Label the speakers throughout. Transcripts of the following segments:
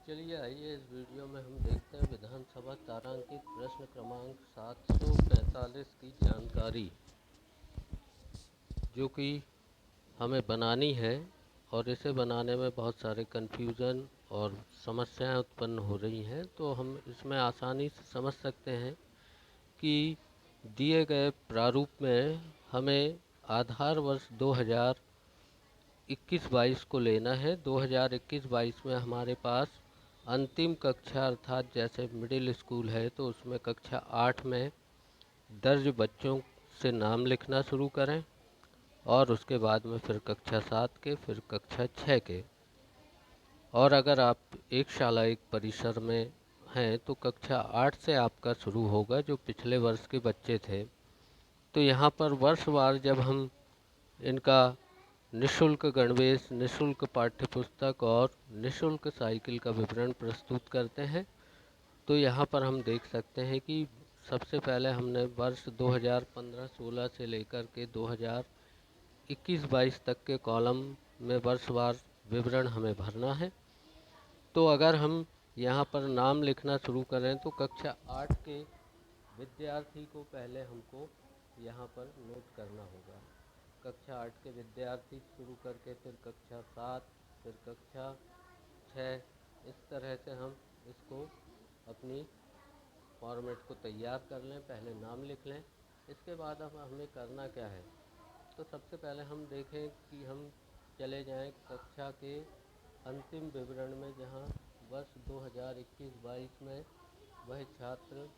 Speaker 1: चलिए आइए इस वीडियो में हम देखते हैं विधानसभा तारांकित प्रश्न क्रमांक 745 की जानकारी, जो कि हमें बनानी है। और इसे बनाने में बहुत सारे कन्फ्यूज़न और समस्याएं उत्पन्न हो रही हैं, तो हम इसमें आसानी से समझ सकते हैं कि दिए गए प्रारूप में हमें आधार वर्ष 2021-22 को लेना है। 2021-22 में हमारे पास अंतिम कक्षा अर्थात जैसे मिडिल स्कूल है तो उसमें कक्षा 8 में दर्ज बच्चों से नाम लिखना शुरू करें, और उसके बाद में फिर कक्षा 7 के, फिर कक्षा 6 के। और अगर आप एक शाला एक परिसर में हैं तो कक्षा 8 से आपका शुरू होगा, जो पिछले वर्ष के बच्चे थे। तो यहाँ पर वर्षवार जब हम इनका निःशुल्क गणवेश, निःशुल्क पाठ्यपुस्तक और निःशुल्क साइकिल का विवरण प्रस्तुत करते हैं, तो यहाँ पर हम देख सकते हैं कि सबसे पहले हमने वर्ष 2015-16 से लेकर के 2021-22 तक के कॉलम में वर्षवार विवरण हमें भरना है। तो अगर हम यहाँ पर नाम लिखना शुरू करें तो कक्षा 8 के विद्यार्थी को पहले हमको यहाँ पर नोट करना होगा। कक्षा 8 के विद्यार्थी शुरू करके फिर कक्षा 7, फिर कक्षा 6, इस तरह से हम इसको अपनी फॉर्मेट को तैयार कर लें, पहले नाम लिख लें। इसके बाद अब हमें करना क्या है, तो सबसे पहले हम देखें कि हम चले जाएं कक्षा के अंतिम विवरण में, जहां वर्ष 2021-22 में वह छात्र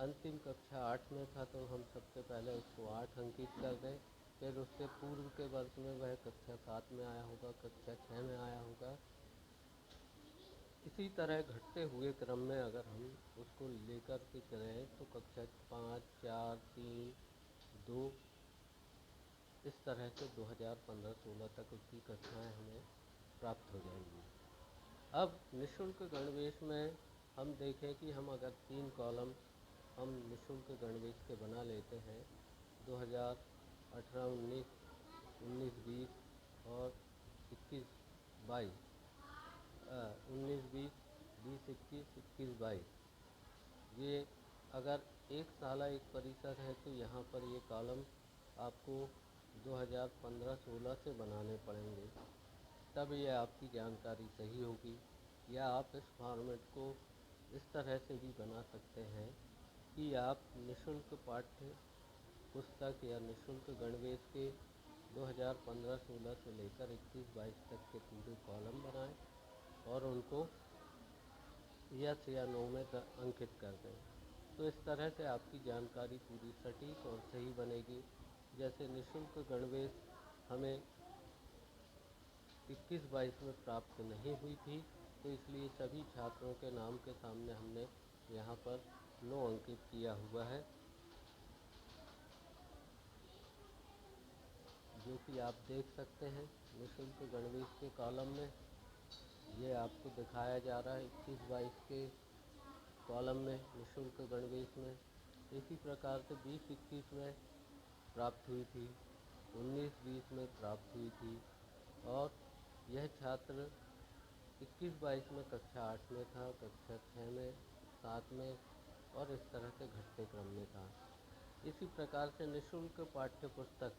Speaker 1: अंतिम कक्षा 8 में था, तो हम सबसे पहले उसको 8 अंकित कर दें। फिर उससे पूर्व के वर्ष में वह कक्षा 7 में आया होगा, कक्षा 6 में आया होगा। इसी तरह घटते हुए क्रम में अगर हम उसको लेकर के चलें तो कक्षा 5, 4, 3, 2, इस तरह से 2015-16 तक उसकी कक्षाएं हमें प्राप्त हो जाएंगी। अब निःशुल्क गणवेश में हम देखें कि हम अगर 3 कॉलम हम निःशुल्क गणवेश के बना लेते हैं, 2018-19, 19-20 और 21-22, 19-20, 20-21, 21-22, ये अगर एक साला एक परिसर है तो यहाँ पर ये कॉलम आपको 2015-16 से बनाने पड़ेंगे, तब ये आपकी जानकारी सही होगी। या आप इस फॉर्मेट को इस तरह से भी बना सकते हैं कि आप निःशुल्क पाठ्य पुस्तक या निःशुल्क गणवेश के 2015-16 से लेकर 21-22 तक के पूरे कॉलम बनाएं और उनको यस या नो में अंकित कर दें। तो इस तरह से आपकी जानकारी पूरी सटीक और सही बनेगी। जैसे निःशुल्क गणवेश हमें 21-22 में प्राप्त नहीं हुई थी, तो इसलिए सभी छात्रों के नाम के सामने हमने यहाँ पर नो अंकित किया हुआ है, जो कि आप देख सकते हैं निःशुल्क गणवेश के कॉलम में। ये आपको दिखाया जा रहा है 21-22 के कॉलम में निःशुल्क गणवेश में। इसी प्रकार से 20-21 में प्राप्त हुई थी, 19-20 में प्राप्त हुई थी, और यह छात्र 21-22 में कक्षा 8 में था, कक्षा 6 में, 7 में, और इस तरह से घटते क्रम में था। इसी प्रकार से निःशुल्क पाठ्य पुस्तक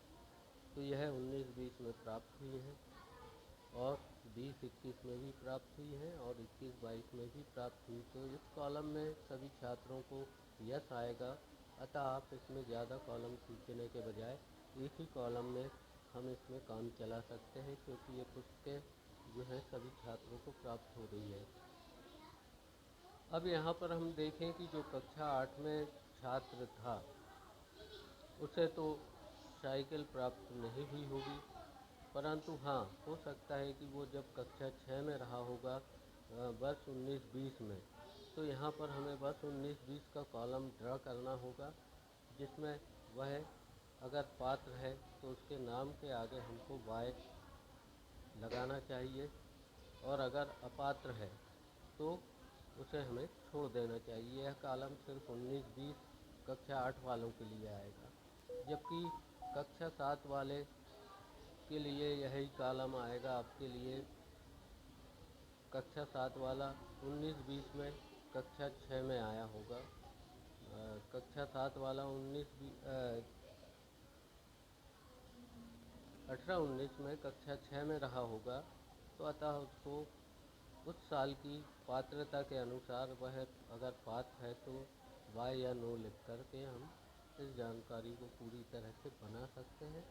Speaker 1: तो यह 19-20 में प्राप्त हुई है, और 20-21 में भी प्राप्त हुई है, और 21-22 में भी प्राप्त हुई। तो इस कॉलम में सभी छात्रों को यस आएगा। अतः आप इसमें ज़्यादा कॉलम खींचने के बजाय एक ही कॉलम में हम इसमें काम चला सकते हैं, क्योंकि ये पुस्तकें जो है सभी छात्रों को प्राप्त हो रही है। अब यहाँ पर हम देखें कि जो कक्षा 8 में छात्र था उसे तो साइकिल प्राप्त नहीं हुई होगी, परंतु हाँ, हो सकता है कि वो जब कक्षा 6 में रहा होगा वर्ष 19-20 में, तो यहाँ पर हमें वर्ष 19-20 का कॉलम ड्रा करना होगा, जिसमें वह अगर पात्र है तो उसके नाम के आगे हमको वाई लगाना चाहिए, और अगर अपात्र है तो उसे हमें छोड़ देना चाहिए। यह कॉलम सिर्फ 19-20 कक्षा 8 वालों के लिए आएगा, जबकि कक्षा 7 वाले के लिए यही कॉलम आएगा आपके लिए कक्षा 7 वाला 19-20 में कक्षा 6 में आया होगा। कक्षा 7 वाला 18-19 में कक्षा 6 में रहा होगा, तो अतः उसको उस साल की पात्रता के अनुसार वह अगर पात्र है तो वाई या नो लिख करके हम इस जानकारी को पूरी तरह से बना सकते हैं।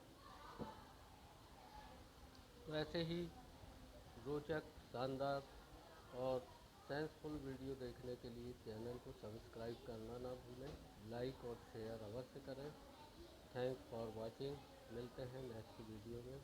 Speaker 1: तो ऐसे ही रोचक, शानदार और सेंसफुल वीडियो देखने के लिए चैनल को सब्सक्राइब करना ना भूलें, लाइक और शेयर अवश्य करें। Thanks for watching. मिलते हैं नेक्स्ट वीडियो में।